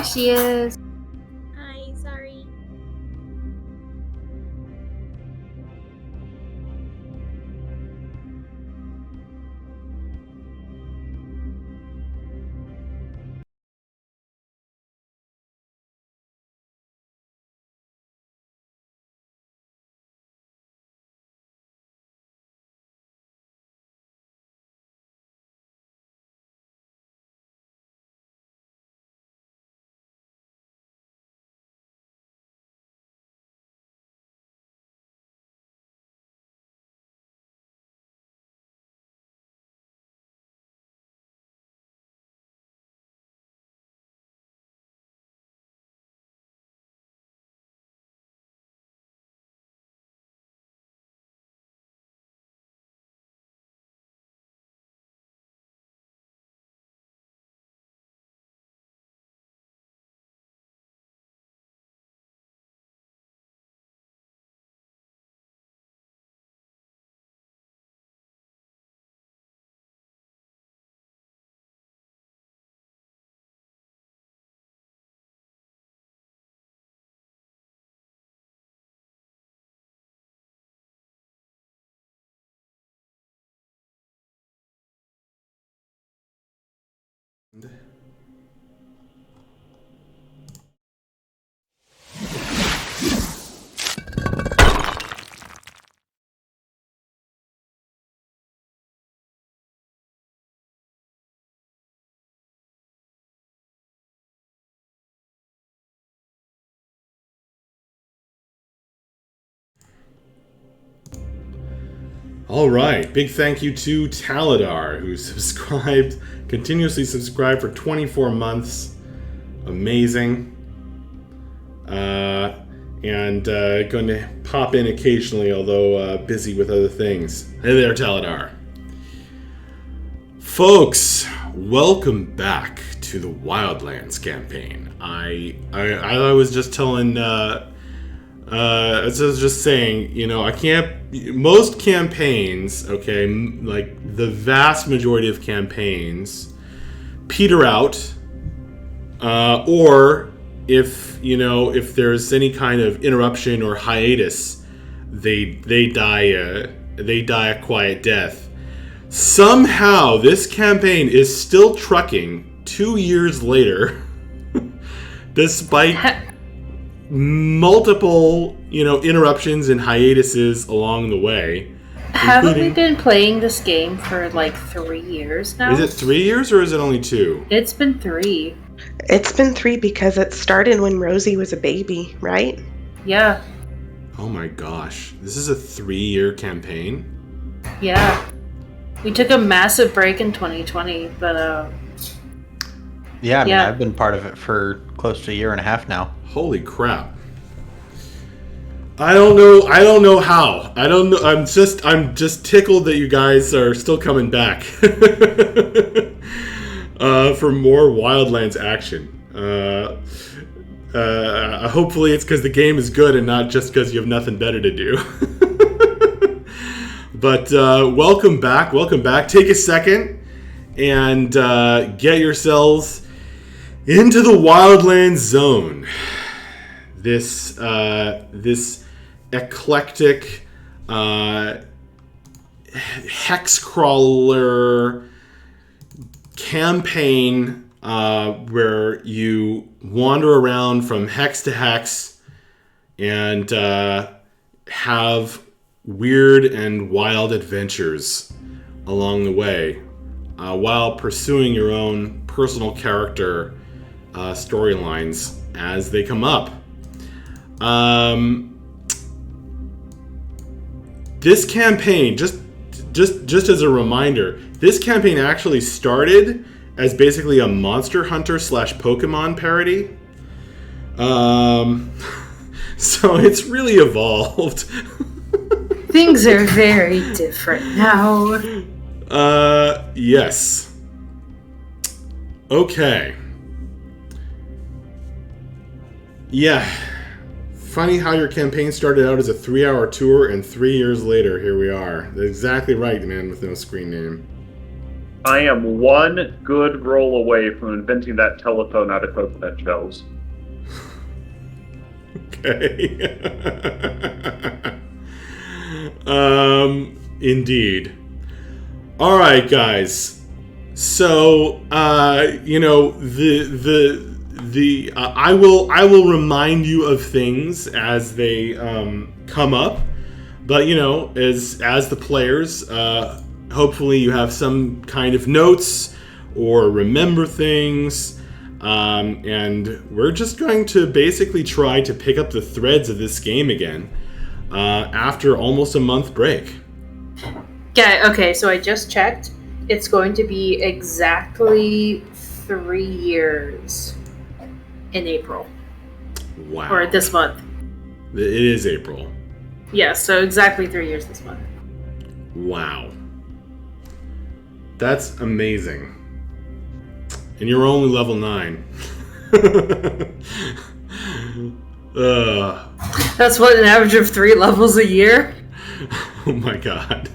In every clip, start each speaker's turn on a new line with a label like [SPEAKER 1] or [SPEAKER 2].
[SPEAKER 1] There she is.
[SPEAKER 2] Hi, sorry.
[SPEAKER 3] All right, big thank you to Taladar, who continuously subscribed for 24 months. Amazing. And going to pop in occasionally, although busy with other things. Hey there, Taladar. Folks, welcome back to the Wildlands campaign. I was just telling, I was just saying, you know, most campaigns, okay, like the vast majority of campaigns peter out, or if there's any kind of interruption or hiatus, they die a quiet death. Somehow this campaign is still trucking 2 years later, despite multiple, interruptions and hiatuses along the way.
[SPEAKER 1] Haven't we been playing this game for like 3 years now?
[SPEAKER 3] Is it 3 years or is it only 2?
[SPEAKER 1] It's been 3.
[SPEAKER 4] It's been 3 because it started when Rosie was a baby, right?
[SPEAKER 1] Yeah.
[SPEAKER 3] Oh my gosh. This is a 3-year campaign?
[SPEAKER 1] Yeah. We took a massive break in 2020, but
[SPEAKER 5] Yeah, I mean, I've been part of it for close to a year and a half now.
[SPEAKER 3] Holy crap. I don't know how. I don't know. I'm just tickled that you guys are still coming back for more Wildlands action. Hopefully it's because the game is good and not just because you have nothing better to do. But welcome back. Take a second and get yourselves into the Wildlands zone. This eclectic hex crawler campaign where you wander around from hex to hex and have weird and wild adventures along the way while pursuing your own personal character storylines as they come up. This campaign, just as a reminder, this campaign actually started as basically a Monster Hunter / Pokemon parody. So it's really evolved.
[SPEAKER 1] things are very different now.
[SPEAKER 3] Yes. Okay. Yeah. Funny how your campaign started out as a 3-hour tour, and 3 years later, here we are. That's exactly right, man with no screen name.
[SPEAKER 6] I am one good roll away from inventing that telephone out of coconut shells.
[SPEAKER 3] Okay. Indeed. All right, guys. So, I will remind you of things as they come up. But as the players, hopefully you have some kind of notes or remember things. And we're just going to basically try to pick up the threads of this game again after almost a month break.
[SPEAKER 1] Okay, so I just checked. It's going to be exactly 3 years in April.
[SPEAKER 3] Wow.
[SPEAKER 1] Or this month.
[SPEAKER 3] It is April.
[SPEAKER 1] Yeah, so exactly 3 years this month.
[SPEAKER 3] Wow. That's amazing. And you're only level 9.
[SPEAKER 1] That's what, an average of 3 levels a year?
[SPEAKER 3] Oh my god.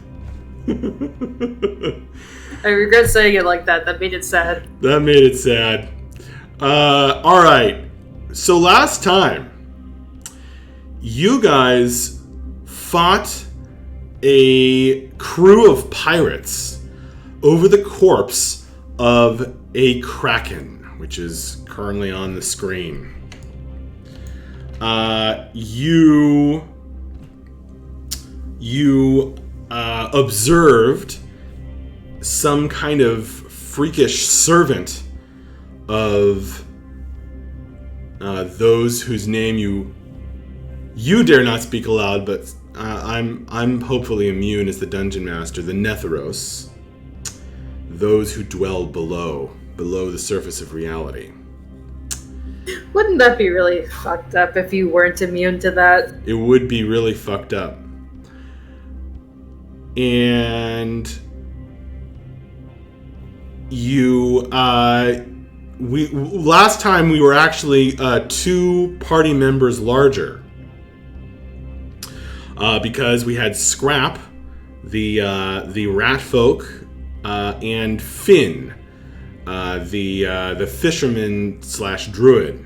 [SPEAKER 1] I regret saying it like that. That made it sad.
[SPEAKER 3] That made it sad. Alright. So last time, you guys fought a crew of pirates over the corpse of a kraken, which is currently on the screen. You observed some kind of freakish servant of those whose name you dare not speak aloud, but I'm hopefully immune as the dungeon master, the Netheros, those who dwell below the surface of reality.
[SPEAKER 1] Wouldn't that be really fucked up if you weren't immune to that?
[SPEAKER 3] It would be really fucked up. And last time we were actually 2 party members larger. Because we had Scrap, the rat folk, and Finn, the fisherman / druid.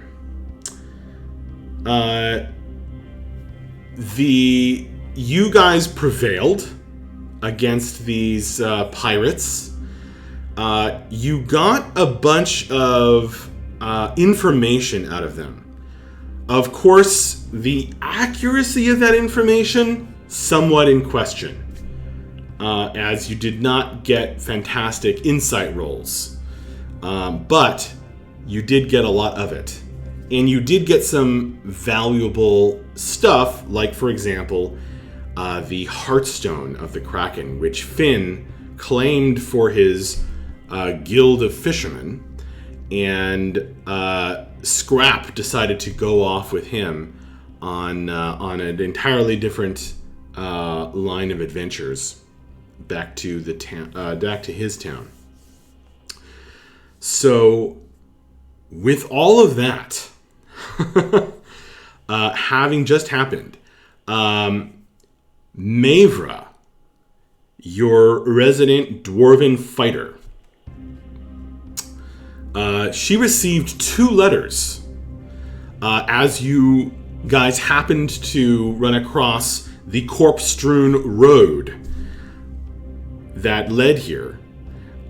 [SPEAKER 3] You guys prevailed against these pirates. You got a bunch of information out of them. Of course, the accuracy of that information, somewhat in question, as you did not get fantastic insight rolls. But you did get a lot of it. And you did get some valuable stuff, like, for example, the Heartstone of the Kraken, which Finn claimed for his guild of fishermen, and Scrap decided to go off with him on an entirely different line of adventures back to the back to his town. So, with all of that having just happened, Mavra, your resident dwarven fighter, she received 2 letters as you guys happened to run across the corpse-strewn road that led here.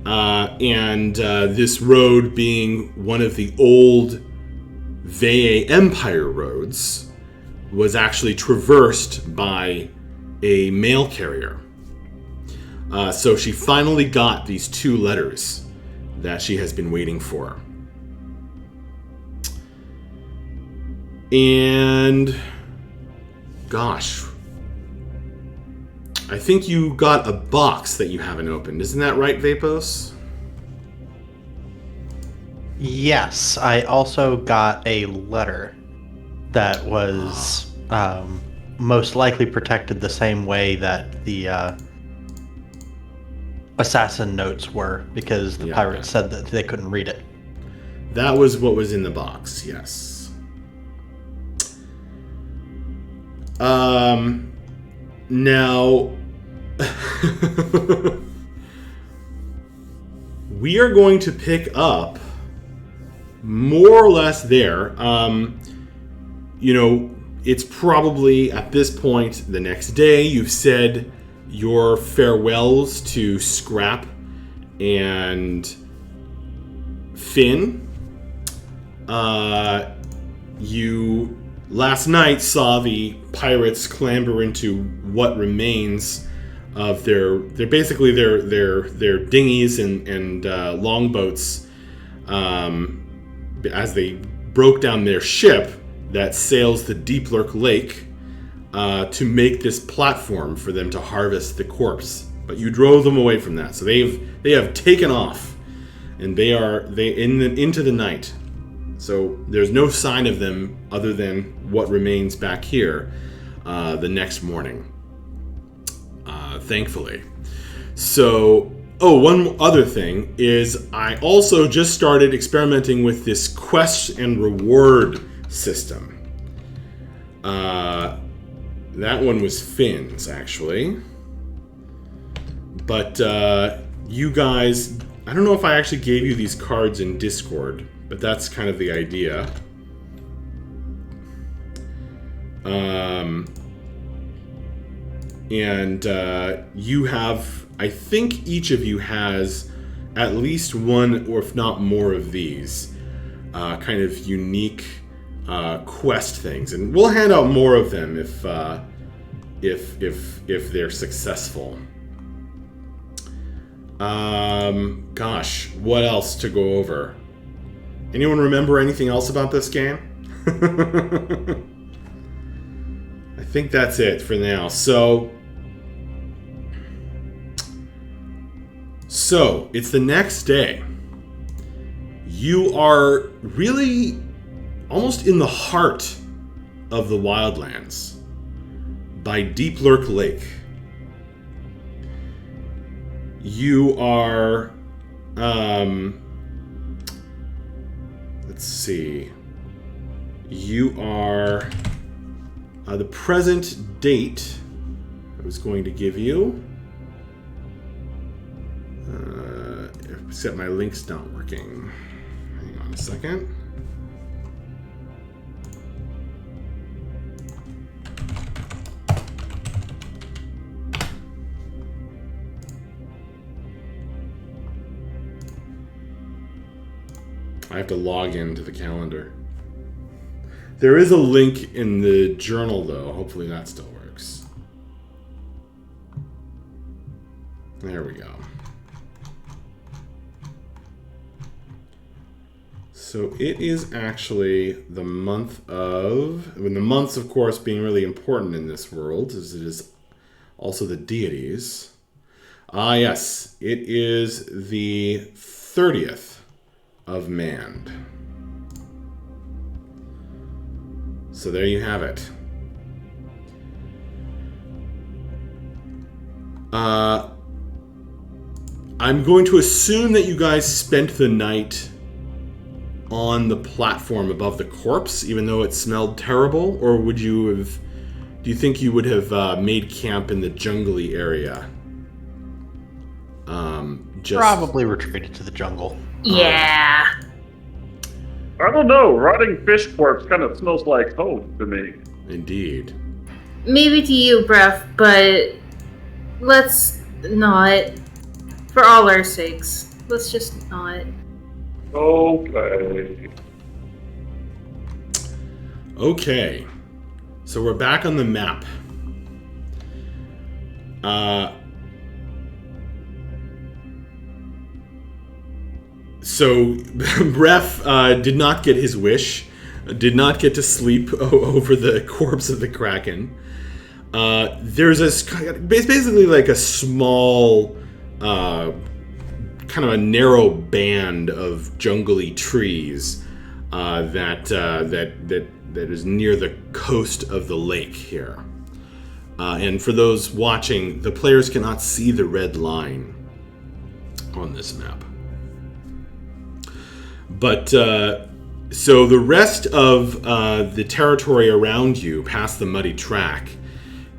[SPEAKER 3] And this road being one of the old Veye Empire roads was actually traversed by a mail carrier. So she finally got these 2 letters that she has been waiting for. And gosh, I think you got a box that you haven't opened. Isn't that right, Vapos?
[SPEAKER 5] Yes, I also got a letter that was most likely protected the same way that the assassin notes were, because the pirates said that they couldn't read it.
[SPEAKER 3] That was what was in the box, yes. Now... we are going to pick up more or less there. It's probably at this point the next day. You've said your farewells to Scrap and Finn. You last night saw the pirates clamber into what remains of their dinghies and longboats as they broke down their ship that sails the Deep Lurk Lake to make this platform for them to harvest the corpse. But you drove them away from that, so they have taken off, and into the night. So there's no sign of them other than what remains back here the next morning. Thankfully. So, one other thing is I also just started experimenting with this quest and reward system. That one was Finn's, actually. But you guys, I don't know if I actually gave you these cards in Discord, but that's kind of the idea. You have, I think each of you has at least one, or if not more, of these kind of unique quest things, and we'll hand out more of them if they're successful. Gosh, what else to go over? Anyone remember anything else about this game? I think that's it for now. So it's the next day. You are really almost in the heart of the Wildlands by Deep Lurk Lake. You are, let's see. You are, the present date I was going to give you, except my link's not working. Hang on a second. I have to log into the calendar. There is a link in the journal, though. Hopefully that still works. There we go. So it is actually the month of... When the months, of course, being really important in this world, as it is also the deities. Ah, yes. It is the 30th of Mand. So there you have it. I'm going to assume that you guys spent the night on the platform above the corpse, even though it smelled terrible, or would you have... Do you think you would have made camp in the jungly area?
[SPEAKER 5] Probably retreated to the jungle.
[SPEAKER 1] Yeah.
[SPEAKER 6] I don't know. Rotting fish corpse kind of smells like home to me.
[SPEAKER 3] Indeed.
[SPEAKER 1] Maybe to you, Bref, but let's not. For all our sakes, let's just not.
[SPEAKER 6] Okay.
[SPEAKER 3] Okay. So we're back on the map. So Bref did not get his wish, did not get to sleep over the corpse of the Kraken. There's basically like a small, kind of a narrow band of jungly trees that is near the coast of the lake here. And for those watching, the players cannot see the red line on this map. But, so the rest of the territory around you, past the muddy track,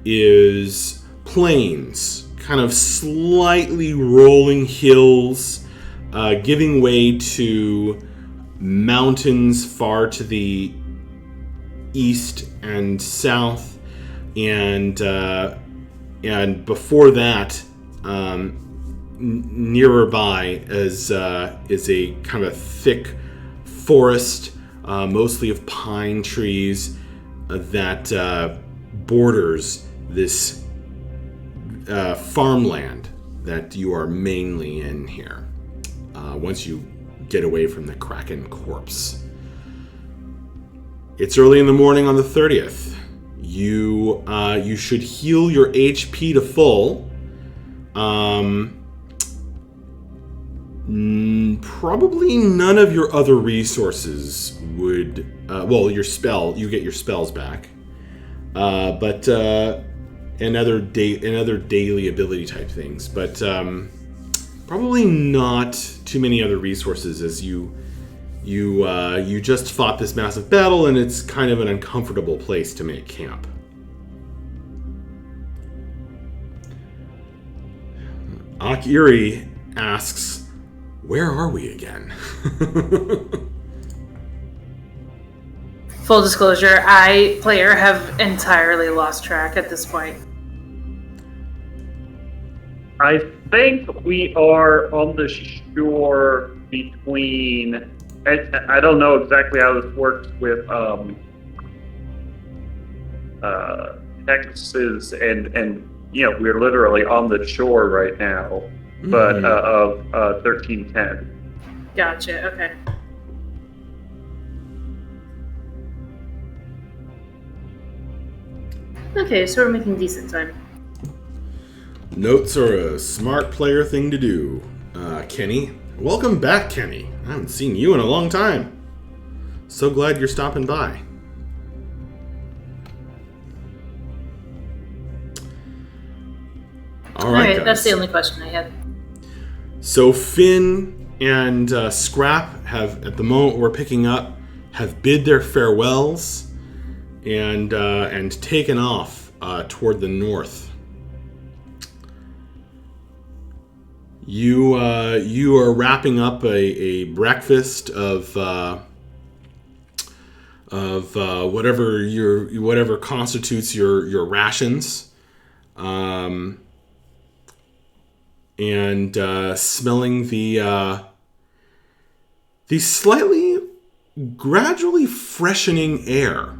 [SPEAKER 3] is plains, kind of slightly rolling hills, giving way to mountains far to the east and south, and before that, nearer by is a kind of thick forest, mostly of pine trees, that borders this farmland that you are mainly in here. Once you get away from the Kraken corpse, it's early in the morning on the 30th. You should heal your HP to full. Probably none of your other resources would. You get your spells back, but and other daily ability type things, but probably not too many other resources, as you just fought this massive battle, and it's kind of an uncomfortable place to make camp. Akiri asks, "Where are we again?"
[SPEAKER 1] Full disclosure, I, player, have entirely lost track at this point.
[SPEAKER 6] I think we are on the shore between. I don't know exactly how this works with Texas and we're literally on the shore right now, but of 1310.
[SPEAKER 1] Gotcha. Okay. Okay, so we're making decent time.
[SPEAKER 3] Notes are a smart player thing to do. Kenny, welcome back, Kenny. I haven't seen you in a long time. So glad you're stopping by. All right, guys.
[SPEAKER 1] That's the only question I had.
[SPEAKER 3] So Finn and Scrap have, at the moment we're picking up, have bid their farewells and taken off toward the north. You are wrapping up a breakfast of whatever constitutes your rations, and smelling the slightly gradually freshening air,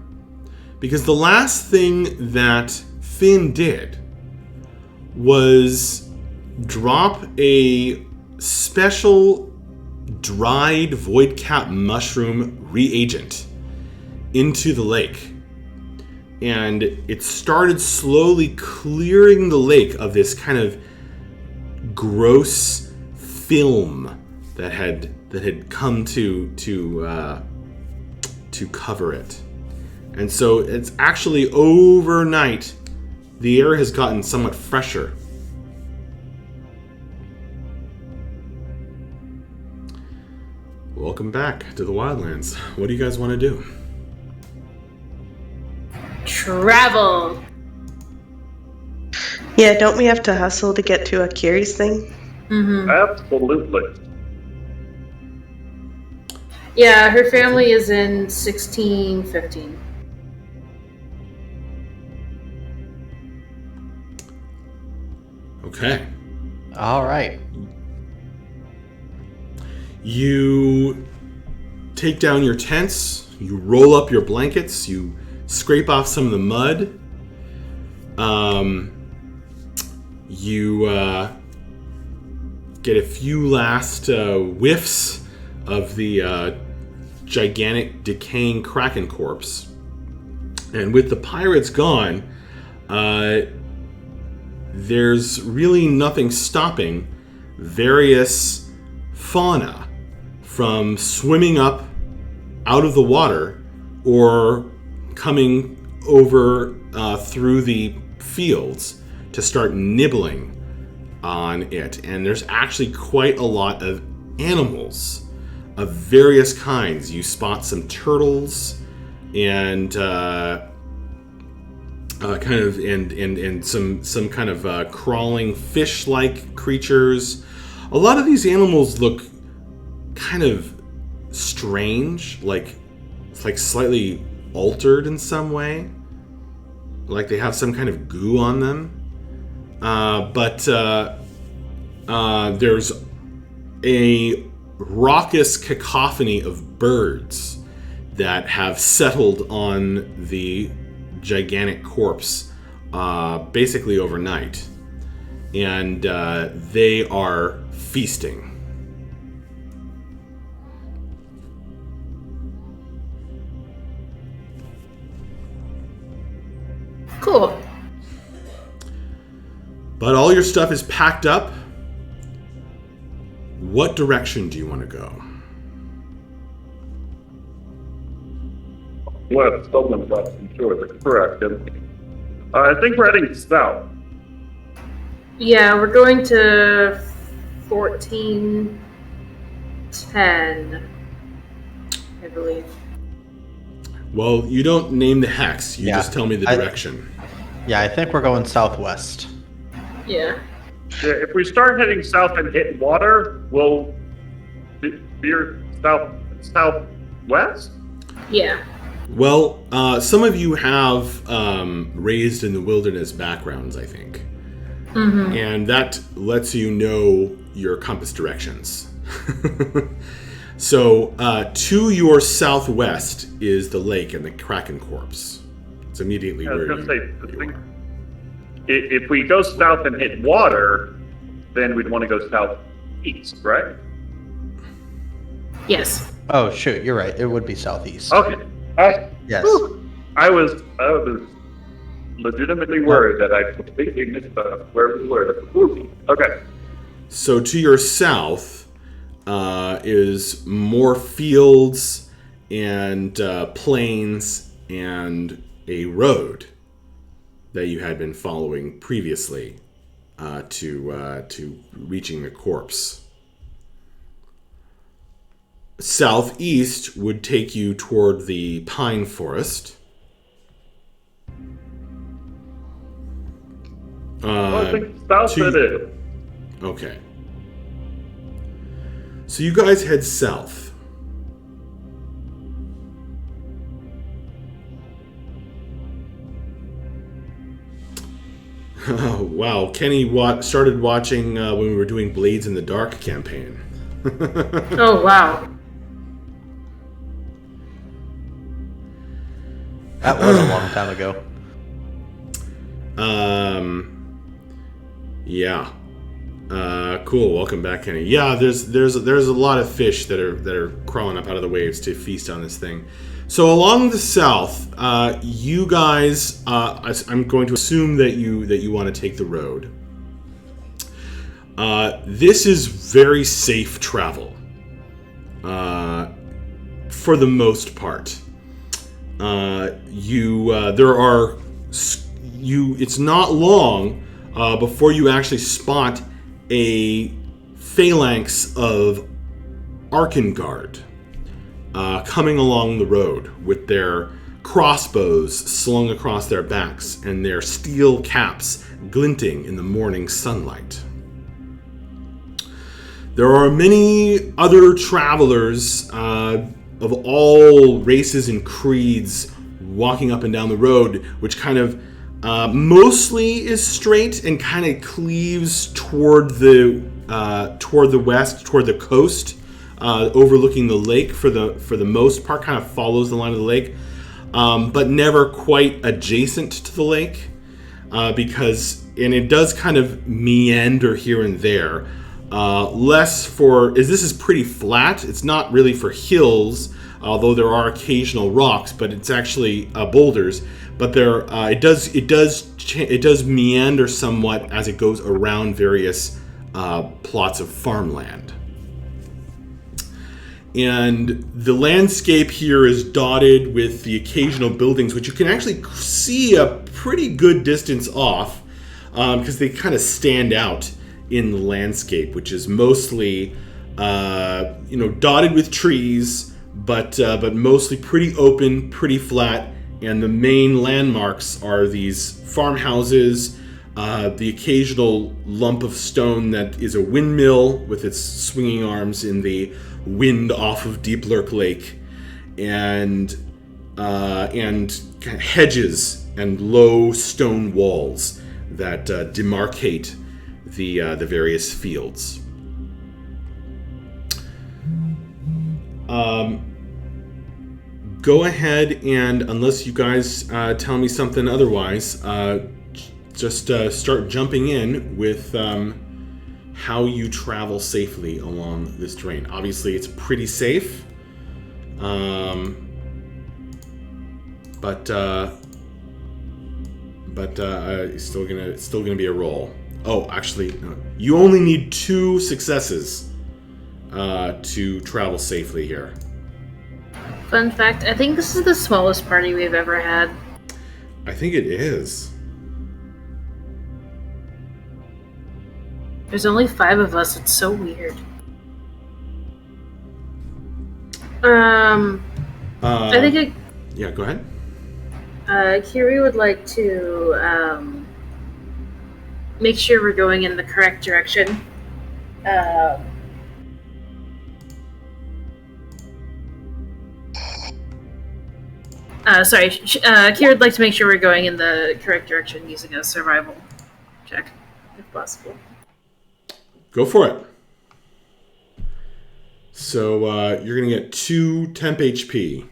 [SPEAKER 3] because the last thing that Finn did was drop a special dried void cap mushroom reagent into the lake, and it started slowly clearing the lake of this kind of gross film that had come to cover it. And so it's actually overnight the air has gotten somewhat fresher. Welcome back to the Wildlands. What do you guys want to do?
[SPEAKER 1] Travel.
[SPEAKER 4] Yeah, don't we have to hustle to get to Akiri's thing?
[SPEAKER 1] Mm-hmm.
[SPEAKER 6] Absolutely.
[SPEAKER 1] Yeah, her family is in 1615.
[SPEAKER 3] Okay.
[SPEAKER 5] All right.
[SPEAKER 3] You take down your tents, you roll up your blankets, you scrape off some of the mud. You get a few last whiffs of the gigantic decaying Kraken corpse. And with the pirates gone, there's really nothing stopping various fauna from swimming up out of the water or coming over through the fields to start nibbling on it. And there's actually quite a lot of animals of various kinds. You spot some turtles and some kind of crawling fish-like creatures. A lot of these animals look kind of strange, like it's like slightly altered in some way, like they have some kind of goo on them. But there's a raucous cacophony of birds that have settled on the gigantic corpse basically overnight. And they are feasting.
[SPEAKER 1] Cool.
[SPEAKER 3] But all your stuff is packed up. What direction do you want to go?
[SPEAKER 6] West, Dublin West, I'm sure that's correct. I think we're heading south.
[SPEAKER 1] Yeah, we're going to 1410, I believe.
[SPEAKER 3] Well, you don't name the hex. You just tell me the direction.
[SPEAKER 5] I think we're going southwest.
[SPEAKER 1] Yeah.
[SPEAKER 6] Yeah, if we start heading south and hit water, we'll veer southwest?
[SPEAKER 1] Yeah.
[SPEAKER 3] Well, some of you have raised in the wilderness backgrounds, I think.
[SPEAKER 1] Mm-hmm.
[SPEAKER 3] And that lets you know your compass directions. So, to your southwest is the lake and the Kraken corpse. It's immediately
[SPEAKER 6] I was
[SPEAKER 3] where
[SPEAKER 6] going to say, if we go south and hit water, then we'd want to go southeast, right?
[SPEAKER 1] Yes.
[SPEAKER 5] Oh, shoot, you're right. It would be southeast.
[SPEAKER 6] Okay.
[SPEAKER 5] Yes.
[SPEAKER 6] I was legitimately worried that I completely missed where we were. Okay.
[SPEAKER 3] So to your south is more fields and plains and a road that you had been following previously to reaching the corpse. Southeast would take you toward the pine forest.
[SPEAKER 6] I think south it is.
[SPEAKER 3] Okay. So you guys head south. Oh, wow. Kenny started watching when we were doing Blades in the Dark campaign.
[SPEAKER 1] Oh, wow.
[SPEAKER 5] That was a long time ago.
[SPEAKER 3] Yeah. Cool. Welcome back, Kenny. Yeah, there's a lot of fish that are crawling up out of the waves to feast on this thing. So along the south, you guys, I'm going to assume that you want to take the road. This is very safe travel, for the most part. It's not long before you actually spot a phalanx of Arkangard coming along the road with their crossbows slung across their backs and their steel caps glinting in the morning sunlight. There are many other travelers of all races and creeds walking up and down the road, which kind of mostly is straight and kind of cleaves toward the west, toward the coast, overlooking the lake for the most part. Kind of follows the line of the lake, but never quite adjacent to the lake, because it does kind of meander here and there. This is pretty flat. It's not really for hills, although there are occasional rocks, but it's actually boulders. But it does meander somewhat as it goes around various plots of farmland. And the landscape here is dotted with the occasional buildings, which you can actually see a pretty good distance off, because they kind of stand out in the landscape, which is mostly dotted with trees, but mostly pretty open, pretty flat. And the main landmarks are these farmhouses, the occasional lump of stone that is a windmill with its swinging arms in the wind off of Deep Lurk Lake, and kind of hedges and low stone walls that demarcate the various fields. Go ahead and, unless you guys tell me something otherwise, just start jumping in with how you travel safely along this terrain. Obviously, it's pretty safe, but it's still gonna be a roll. Oh, actually, no. You only need 2 successes to travel safely here.
[SPEAKER 1] Fun fact, I think this is the smallest party we've ever had.
[SPEAKER 3] I think it is.
[SPEAKER 1] There's only 5 of us, it's so weird. I think
[SPEAKER 3] Yeah, go ahead.
[SPEAKER 1] Kiri would like to make sure we're going in the correct direction. Kira would like to make sure we're going in the correct direction using a survival check, if possible.
[SPEAKER 3] Go for it. So you're going to get 2 temp HP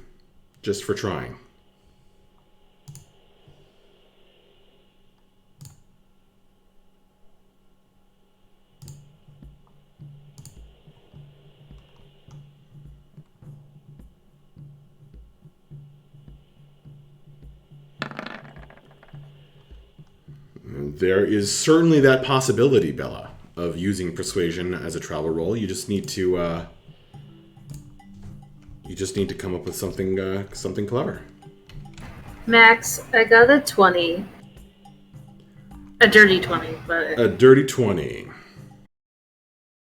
[SPEAKER 3] just for trying. There is certainly that possibility, Bella, of using persuasion as a travel roll. You just need to come up with something clever.
[SPEAKER 1] Max, I got a 20. A dirty 20, but...
[SPEAKER 3] A dirty 20.